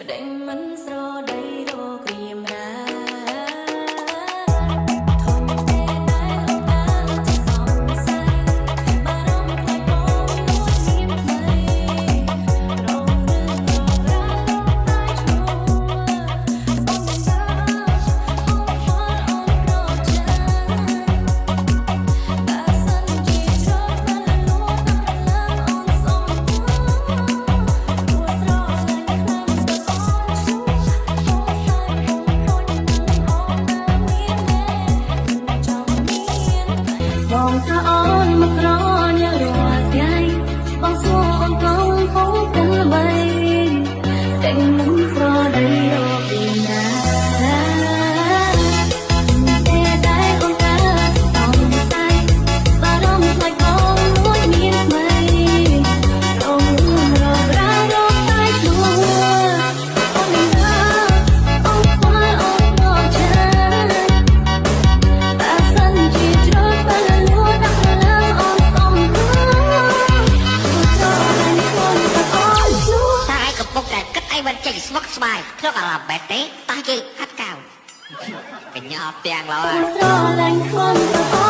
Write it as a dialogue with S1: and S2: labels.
S1: đành mắn gió đầy đô kìm raបងថាអូនមកក្រញរត់ថ្ងៃបងសួរអូនកូនហូបទាំងល្បីតែមិនស្រដីរកពីណាតែដែរអូនកើតោងស្័យបារម្ភខ្លាចបងមួយមានថ្មីរងរងរាវរកតែខ្លួនអូននឹងថាអូនខ្វល់អូនរកចាតែសិនជាជ្រត់ chạy swag smile trước là bẹt té ta chơi hát cao cái nhỏ tiền rồi